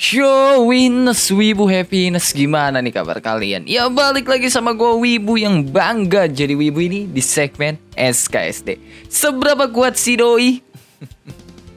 Showiness, Wibu Happiness, gimana nih kabar kalian? Ya balik lagi sama gue Wibu yang bangga jadi Wibu ini di segmen SKSD. Seberapa kuat si Doi?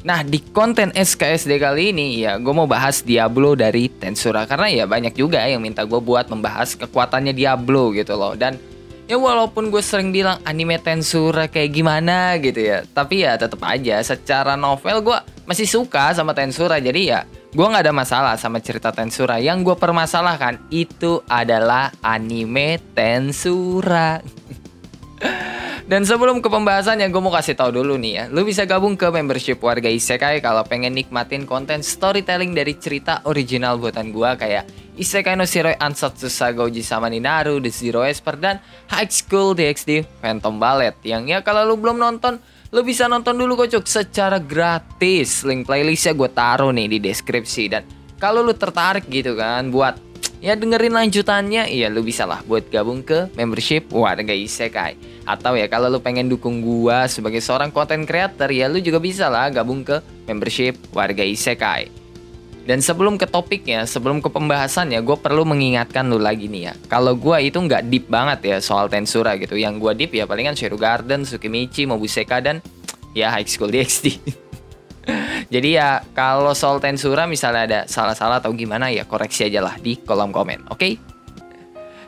Nah, di konten SKSD kali ini ya gue mau bahas Diablo dari Tensura. Karena ya banyak juga yang minta gue buat membahas kekuatannya Diablo gitu loh. Dan ya walaupun gue sering bilang anime Tensura kayak gimana gitu ya, tapi ya tetap aja secara novel gue masih suka sama Tensura. Jadi ya gue gak ada masalah sama cerita Tensura. Yang gue permasalahkan itu adalah anime Tensura. Dan sebelum ke pembahasannya, gue mau kasih tahu dulu nih ya, lu bisa gabung ke membership Warga Isekai kalau pengen nikmatin konten storytelling dari cerita original buatan gue kayak Isekai no Shiroi Ansatsu Saga Ujisama ni Naru, The Zero Esper, dan High School DxD Phantom Ballet. Yang ya kalau lu belum nonton, lu bisa nonton dulu kocok secara gratis. Link playlistnya gue taruh nih di deskripsi. Dan kalau lu tertarik gitu kan buat ya dengerin lanjutannya, iya lu bisa lah buat gabung ke membership Warga Isekai. Atau ya kalau lu pengen dukung gua sebagai seorang content creator, ya lu juga bisa lah gabung ke membership Warga Isekai. Dan sebelum ke topiknya, sebelum ke pembahasannya, gue perlu mengingatkan lu lagi nih ya, kalau gue itu nggak deep banget ya soal Tensura gitu. Yang gue deep ya palingan Zero Garden, Tsukimichi, Mobuseka, dan ya High School DxD. Jadi ya kalau soal Tensura misalnya ada salah-salah atau gimana ya koreksi aja lah di kolom komen, oke?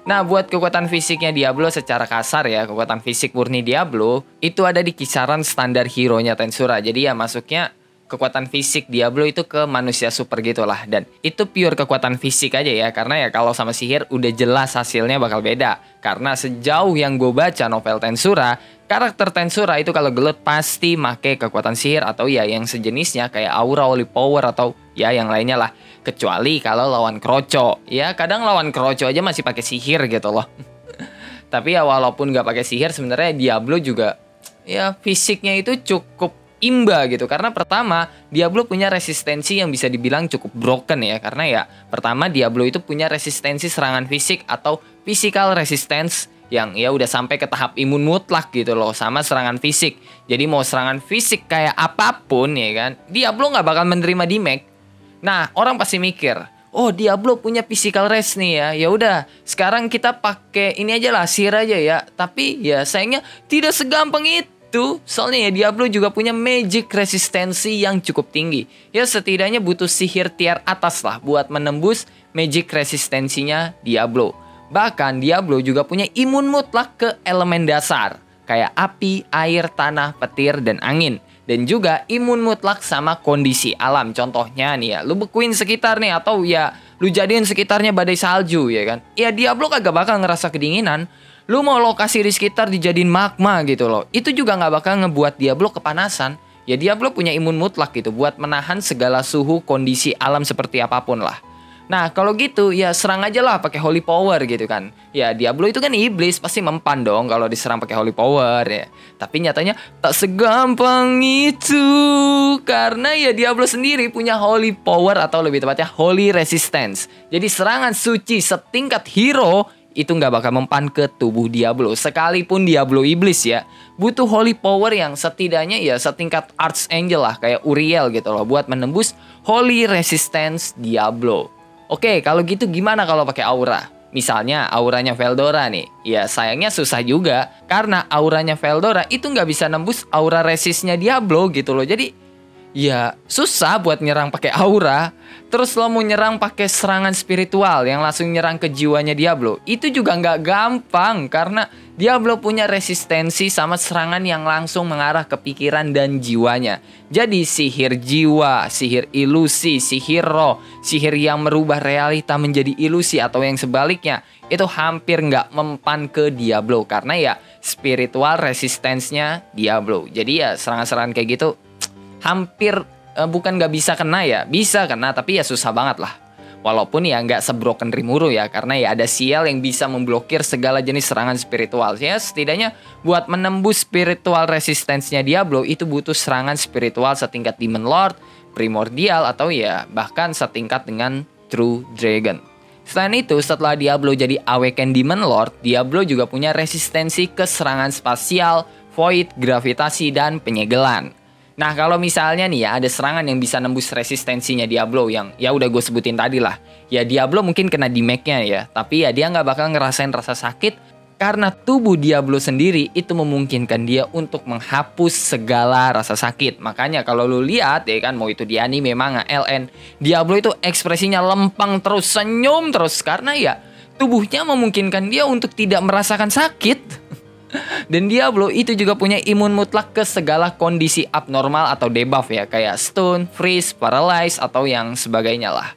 Nah, buat kekuatan fisiknya Diablo secara kasar ya, kekuatan fisik murni Diablo itu ada di kisaran standar hero-nya Tensura. Jadi ya masuknya kekuatan fisik Diablo itu ke manusia super gitulah. Dan itu pure kekuatan fisik aja ya, karena ya kalau sama sihir udah jelas hasilnya bakal beda. Karena sejauh yang gue baca novel Tensura, karakter Tensura itu kalau gelut pasti make kekuatan sihir atau ya yang sejenisnya kayak aura, holy power, atau ya yang lainnya lah. Kecuali kalau lawan kroco. Ya kadang lawan kroco aja masih pakai sihir gitu loh. Tapi ya walaupun gak pakai sihir, sebenarnya Diablo juga ya fisiknya itu cukup imba gitu. Karena pertama Diablo punya resistensi yang bisa dibilang cukup broken ya. Karena ya pertama Diablo itu punya resistensi serangan fisik atau physical resistance yang ya udah sampai ke tahap imun mutlak gitu loh sama serangan fisik. Jadi mau serangan fisik kayak apapun ya kan, Diablo gak bakal menerima damage. Nah, orang pasti mikir, oh Diablo punya physical rest nih ya. Ya udah, sekarang kita pakai ini aja lah, sihir aja ya. Tapi ya sayangnya tidak segampang itu. Soalnya ya Diablo juga punya magic resistensi yang cukup tinggi. Ya setidaknya butuh sihir tier atas lah buat menembus magic resistensinya Diablo. Bahkan Diablo juga punya imun mutlak ke elemen dasar kayak api, air, tanah, petir, dan angin. Dan juga imun mutlak sama kondisi alam. Contohnya nih ya, lu bekuin sekitar nih, atau ya lu jadiin sekitarnya badai salju ya kan. Ya Diablo kagak bakal ngerasa kedinginan. Lu mau lokasi di sekitar dijadiin magma gitu loh, itu juga gak bakal ngebuat Diablo kepanasan. Ya Diablo punya imun mutlak gitu buat menahan segala suhu kondisi alam seperti apapun lah. Nah kalau gitu ya serang aja lah pakai holy power gitu kan. Ya Diablo itu kan iblis, pasti mempan dong kalau diserang pakai holy power ya. Tapi nyatanya tak segampang itu, karena ya Diablo sendiri punya holy power atau lebih tepatnya holy resistance. Jadi serangan suci setingkat hero itu nggak bakal mempan ke tubuh Diablo. Sekalipun Diablo iblis ya, butuh holy power yang setidaknya ya setingkat archangel lah kayak Uriel gitu loh buat menembus holy resistance Diablo. Oke, kalau gitu gimana kalau pakai aura? Misalnya auranya Veldora nih. Ya sayangnya susah juga, karena auranya Veldora itu nggak bisa nembus aura resistnya Diablo gitu loh. Jadi ya susah buat nyerang pakai aura. Terus lo mau nyerang pakai serangan spiritual yang langsung nyerang ke jiwanya Diablo, itu juga nggak gampang, karena Diablo punya resistensi sama serangan yang langsung mengarah ke pikiran dan jiwanya. Jadi sihir jiwa, sihir ilusi, sihir roh, sihir yang merubah realita menjadi ilusi atau yang sebaliknya, itu hampir nggak mempan ke Diablo, karena ya spiritual resistance-nya Diablo. Jadi ya serangan-serangan kayak gitu hampir bukan nggak bisa kena ya, bisa kena tapi ya susah banget lah. Walaupun ya nggak sebroken Rimuru ya, karena ya ada Ciel yang bisa memblokir segala jenis serangan spiritual. Ya setidaknya buat menembus spiritual resistance-nya Diablo itu butuh serangan spiritual setingkat Demon Lord, Primordial, atau ya bahkan setingkat dengan True Dragon. Selain itu, setelah Diablo jadi Awakened Demon Lord, Diablo juga punya resistensi ke serangan spasial, void, gravitasi, dan penyegelan. Nah, kalau misalnya nih ya ada serangan yang bisa nembus resistensinya Diablo yang ya udah gue sebutin tadi lah. Ya Diablo mungkin kena damage-nya ya, tapi ya dia nggak bakal ngerasain rasa sakit karena tubuh Diablo sendiri itu memungkinkan dia untuk menghapus segala rasa sakit. Makanya kalau lu lihat ya kan, mau itu di anime, manga, LN, Diablo itu ekspresinya lempeng terus, senyum terus karena ya tubuhnya memungkinkan dia untuk tidak merasakan sakit. Dan Diablo itu juga punya imun mutlak ke segala kondisi abnormal atau debuff ya, kayak stun, freeze, paralyze, atau yang sebagainya lah.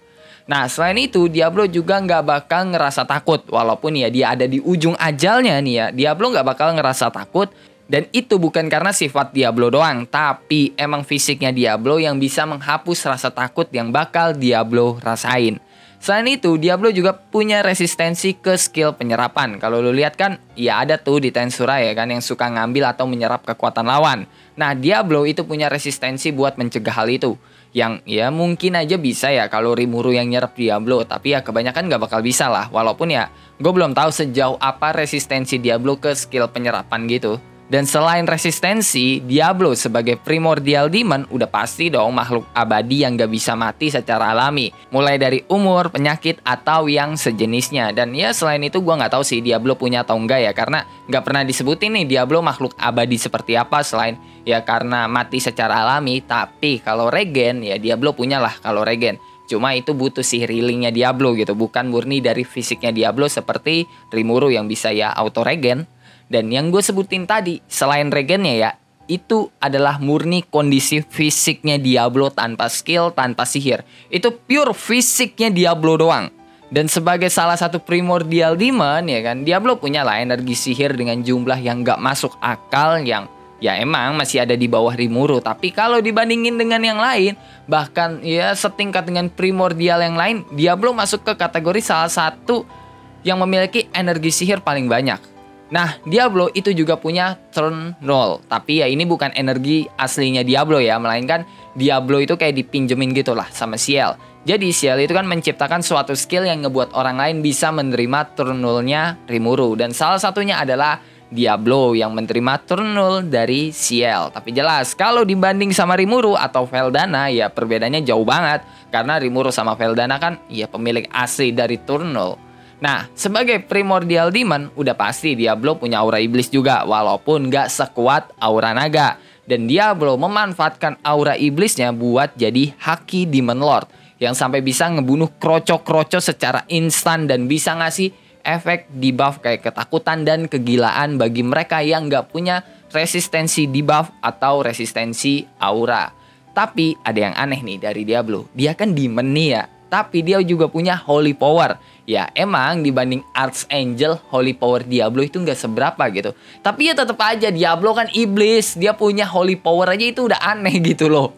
Nah, selain itu, Diablo juga nggak bakal ngerasa takut. Walaupun ya dia ada di ujung ajalnya nih ya, Diablo nggak bakal ngerasa takut. Dan itu bukan karena sifat Diablo doang, tapi emang fisiknya Diablo yang bisa menghapus rasa takut yang bakal Diablo rasain. Selain itu, Diablo juga punya resistensi ke skill penyerapan. Kalau lu lihat kan, ya ada tuh di Tensura ya kan yang suka ngambil atau menyerap kekuatan lawan. Nah, Diablo itu punya resistensi buat mencegah hal itu. Yang ya mungkin aja bisa ya kalau Rimuru yang nyerap Diablo, tapi ya kebanyakan nggak bakal bisa lah. Walaupun ya gue belum tahu sejauh apa resistensi Diablo ke skill penyerapan gitu. Dan selain resistensi, Diablo sebagai primordial demon udah pasti dong makhluk abadi yang gak bisa mati secara alami. Mulai dari umur, penyakit, atau yang sejenisnya. Dan ya selain itu gue gak tahu sih Diablo punya atau enggak ya. Karena gak pernah disebutin nih Diablo makhluk abadi seperti apa selain ya karena mati secara alami. Tapi kalau regen ya Diablo punya lah kalau regen. Cuma itu butuh sihir healingnya Diablo gitu. Bukan murni dari fisiknya Diablo seperti Rimuru yang bisa ya auto regen. Dan yang gue sebutin tadi, selain regennya ya, itu adalah murni kondisi fisiknya Diablo tanpa skill, tanpa sihir. Itu pure fisiknya Diablo doang. Dan sebagai salah satu primordial demon ya kan, Diablo punya lah energi sihir dengan jumlah yang gak masuk akal yang ya emang masih ada di bawah Rimuru. Tapi kalau dibandingin dengan yang lain, bahkan ya setingkat dengan primordial yang lain, Diablo masuk ke kategori salah satu yang memiliki energi sihir paling banyak. Nah, Diablo itu juga punya turn roll. Tapi ya ini bukan energi aslinya Diablo ya, melainkan Diablo itu kayak dipinjemin gitu lah sama Ciel. Jadi Ciel itu kan menciptakan suatu skill yang ngebuat orang lain bisa menerima turn roll-nya Rimuru. Dan salah satunya adalah Diablo yang menerima turn roll dari Ciel. Tapi jelas, kalau dibanding sama Rimuru atau Veldana ya perbedaannya jauh banget. Karena Rimuru sama Veldana kan ya pemilik asli dari turn roll. Nah, sebagai primordial demon, udah pasti Diablo punya aura iblis juga, walaupun gak sekuat aura naga. Dan Diablo memanfaatkan aura iblisnya buat jadi Haki Demon Lord, yang sampai bisa ngebunuh kroco-kroco secara instan dan bisa ngasih efek debuff kayak ketakutan dan kegilaan bagi mereka yang gak punya resistensi debuff atau resistensi aura. Tapi ada yang aneh nih dari Diablo, dia kan demon nih ya, tapi dia juga punya holy power. Ya emang dibanding Archangel, holy power Diablo itu nggak seberapa gitu. Tapi ya tetap aja Diablo kan iblis, dia punya holy power aja itu udah aneh gitu loh.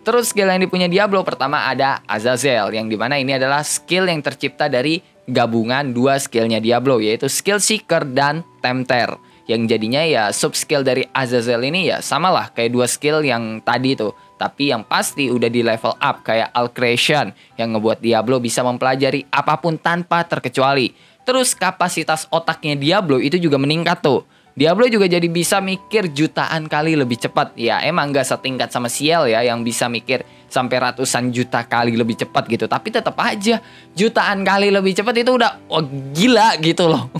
Terus skill yang dipunya Diablo pertama ada Azazel, yang dimana ini adalah skill yang tercipta dari gabungan dua skillnya Diablo, yaitu skill Seeker dan Tempter. Yang jadinya ya sub skill dari Azazel ini ya samalah kayak dua skill yang tadi tuh. Tapi yang pasti udah di level up kayak Alcreation yang ngebuat Diablo bisa mempelajari apapun tanpa terkecuali. Terus kapasitas otaknya Diablo itu juga meningkat tuh. Diablo juga jadi bisa mikir jutaan kali lebih cepat. Ya emang gak setingkat sama Ciel ya yang bisa mikir sampai ratusan juta kali lebih cepat gitu. Tapi tetap aja jutaan kali lebih cepat itu udah gila gitu loh.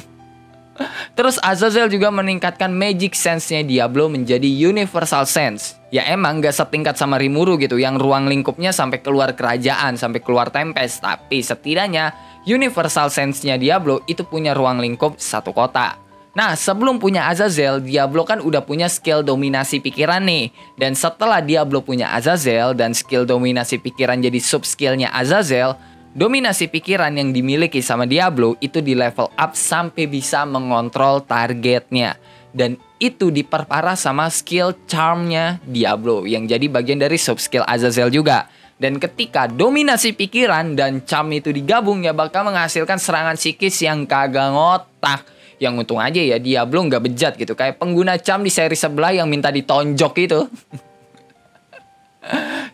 Terus Azazel juga meningkatkan magic sense-nya Diablo menjadi universal sense. Ya emang gak setingkat sama Rimuru gitu yang ruang lingkupnya sampai keluar kerajaan, sampai keluar Tempest. Tapi setidaknya universal sense-nya Diablo itu punya ruang lingkup satu kota. Nah sebelum punya Azazel, Diablo kan udah punya skill dominasi pikiran nih. Dan setelah Diablo punya Azazel dan skill dominasi pikiran jadi sub skillnya Azazel, dominasi pikiran yang dimiliki sama Diablo itu di level up sampai bisa mengontrol targetnya. Dan itu diperparah sama skill charmnya Diablo yang jadi bagian dari sub skill Azazel juga. Dan ketika dominasi pikiran dan charm itu digabung ya bakal menghasilkan serangan psikis yang kagak ngotak. Yang untung aja ya Diablo nggak bejat gitu, kayak pengguna charm di seri sebelah yang minta ditonjok itu.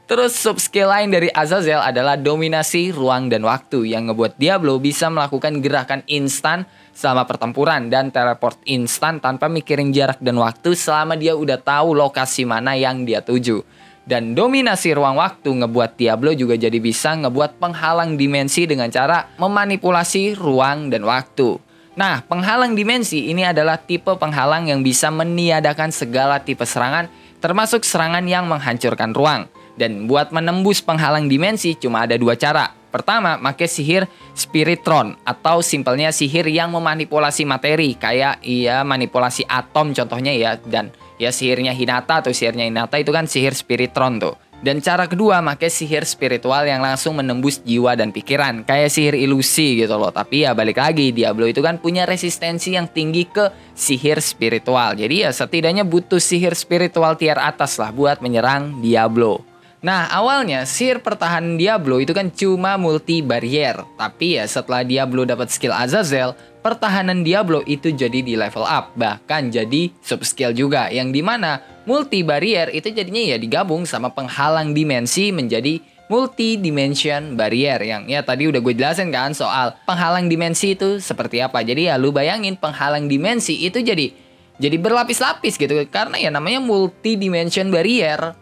Terus sub skill lain dari Azazel adalah dominasi ruang dan waktu yang ngebuat Diablo bisa melakukan gerakan instan selama pertempuran dan teleport instan tanpa mikirin jarak dan waktu selama dia udah tahu lokasi mana yang dia tuju. Dan dominasi ruang waktu ngebuat Diablo juga jadi bisa ngebuat penghalang dimensi dengan cara memanipulasi ruang dan waktu. Nah, penghalang dimensi ini adalah tipe penghalang yang bisa meniadakan segala tipe serangan, termasuk serangan yang menghancurkan ruang. Dan buat menembus penghalang dimensi cuma ada dua cara. Pertama, pakai sihir Spiritron atau simpelnya sihir yang memanipulasi materi, kayak manipulasi atom contohnya ya, dan ya sihirnya Hinata atau sihirnya Hinata itu kan sihir Spiritron tuh. Dan cara kedua, pakai sihir spiritual yang langsung menembus jiwa dan pikiran, kayak sihir ilusi gitu loh. Tapi ya balik lagi, Diablo itu kan punya resistensi yang tinggi ke sihir spiritual. Jadi ya setidaknya butuh sihir spiritual tier atas lah buat menyerang Diablo. Nah, awalnya sihir pertahanan Diablo itu kan cuma multi barrier. Tapi ya setelah Diablo dapat skill Azazel, pertahanan Diablo itu jadi di level up, bahkan jadi sub skill juga, yang dimana multi barrier itu jadinya ya digabung sama penghalang dimensi menjadi multi dimension barrier, yang ya tadi udah gue jelasin kan soal penghalang dimensi itu seperti apa. Jadi ya lu bayangin penghalang dimensi itu jadi berlapis-lapis gitu, karena ya namanya multi dimension barrier.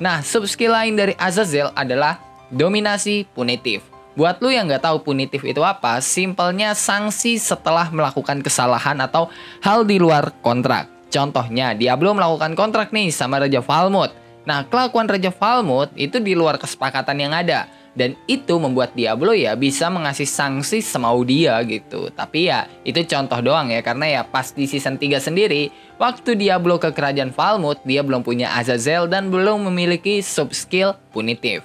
Nah, sub skill lain dari Azazel adalah dominasi punitif. Buat lu yang nggak tahu punitif itu apa, simpelnya sanksi setelah melakukan kesalahan atau hal di luar kontrak. Contohnya, Diablo melakukan kontrak nih sama Raja Falmouth. Nah, kelakuan Raja Falmouth itu di luar kesepakatan yang ada. Dan itu membuat Diablo ya bisa mengasih sanksi semau dia gitu. Tapi ya itu contoh doang ya, karena ya pas di season 3 sendiri, waktu Diablo ke kerajaan Falmouth, dia belum punya Azazel dan belum memiliki sub skill punitif.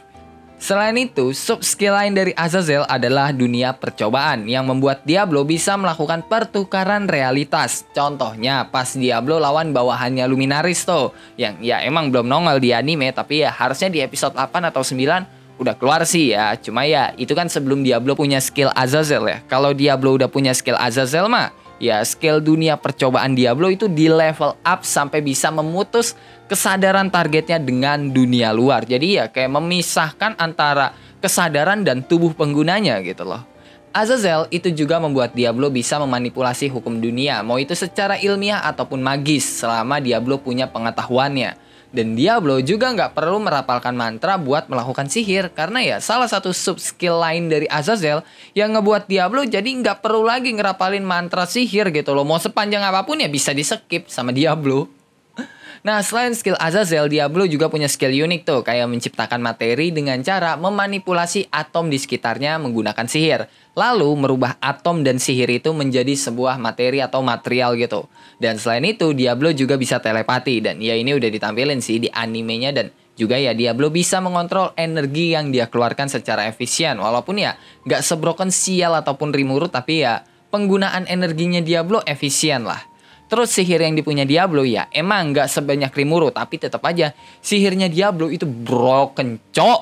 Selain itu, sub skill lain dari Azazel adalah dunia percobaan yang membuat Diablo bisa melakukan pertukaran realitas. Contohnya pas Diablo lawan bawahannya Luminaris tuh, yang ya emang belum nongol di anime, tapi ya harusnya di episode 8 atau 9 udah keluar sih ya. Cuma ya itu kan sebelum Diablo punya skill Azazel ya. Kalau Diablo udah punya skill Azazel mah, ya skill dunia percobaan Diablo itu di level up sampai bisa memutus kesadaran targetnya dengan dunia luar. Jadi ya kayak memisahkan antara kesadaran dan tubuh penggunanya gitu loh. Azazel itu juga membuat Diablo bisa memanipulasi hukum dunia, mau itu secara ilmiah ataupun magis, selama Diablo punya pengetahuannya. Dan Diablo juga nggak perlu merapalkan mantra buat melakukan sihir, karena ya salah satu sub skill lain dari Azazel yang ngebuat Diablo jadi nggak perlu lagi ngerapalin mantra sihir gitu loh. Mau sepanjang apapun ya bisa di skip sama Diablo. Nah, selain skill Azazel, Diablo juga punya skill unik tuh, kayak menciptakan materi dengan cara memanipulasi atom di sekitarnya menggunakan sihir, lalu merubah atom dan sihir itu menjadi sebuah materi atau material gitu. Dan selain itu, Diablo juga bisa telepati, dan ya ini udah ditampilin sih di animenya, dan juga ya Diablo bisa mengontrol energi yang dia keluarkan secara efisien, walaupun ya nggak sebroken Sial ataupun Rimuru, tapi ya penggunaan energinya Diablo efisien lah. Terus sihir yang dipunya Diablo ya emang nggak sebanyak Rimuru, tapi tetap aja sihirnya Diablo itu broken cok.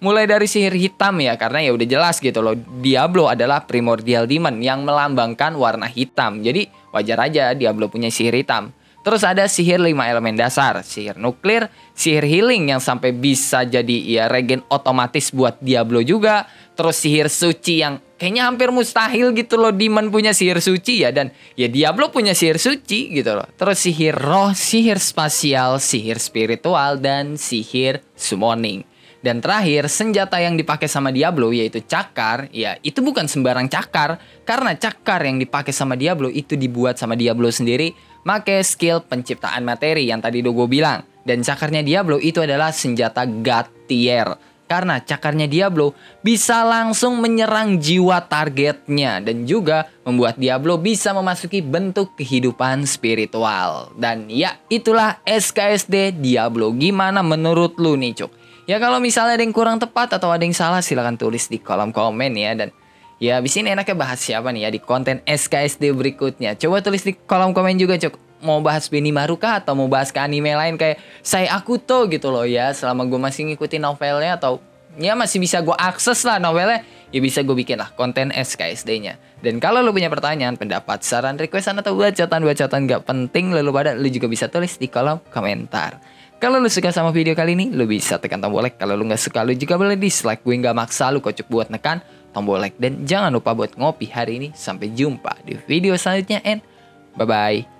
Mulai dari sihir hitam ya, karena ya udah jelas gitu loh, Diablo adalah primordial demon yang melambangkan warna hitam. Jadi wajar aja Diablo punya sihir hitam. Terus ada sihir 5 elemen dasar, sihir nuklir, sihir healing yang sampai bisa jadi ya regen otomatis buat Diablo juga. Terus sihir suci yang kayaknya hampir mustahil gitu loh demon punya sihir suci ya, dan ya Diablo punya sihir suci gitu loh. Terus sihir roh, sihir spasial, sihir spiritual, dan sihir summoning. Dan terakhir, senjata yang dipakai sama Diablo yaitu cakar. Ya itu bukan sembarang cakar, karena cakar yang dipakai sama Diablo itu dibuat sama Diablo sendiri pakai skill penciptaan materi yang tadi gue bilang. Dan cakarnya Diablo itu adalah senjata God tier, karena cakarnya Diablo bisa langsung menyerang jiwa targetnya, dan juga membuat Diablo bisa memasuki bentuk kehidupan spiritual. Dan ya itulah SKSD Diablo. Gimana menurut lu nih Cuk? Ya kalau misalnya ada yang kurang tepat atau ada yang salah, silahkan tulis di kolom komen ya. Dan ya abis ini enaknya bahas siapa nih ya di konten SKSD berikutnya. Coba tulis di kolom komen juga Cuk. Mau bahas Benimaru kah, atau mau bahas ke anime lain kayak Sai Akuto gitu loh ya. Selama gue masih ngikutin novelnya, atau ya masih bisa gue akses lah novelnya, ya bisa gue bikin lah konten SKSD-nya. Dan kalau lo punya pertanyaan, pendapat, saran, requestan, atau bacotan gak penting lo juga bisa tulis di kolom komentar. Kalau lu suka sama video kali ini, lu bisa tekan tombol like. Kalau lu gak suka, lu juga boleh dislike. Gue gak maksa lu kocok buat nekan tombol like dan jangan lupa buat ngopi hari ini. Sampai jumpa di video selanjutnya and bye bye.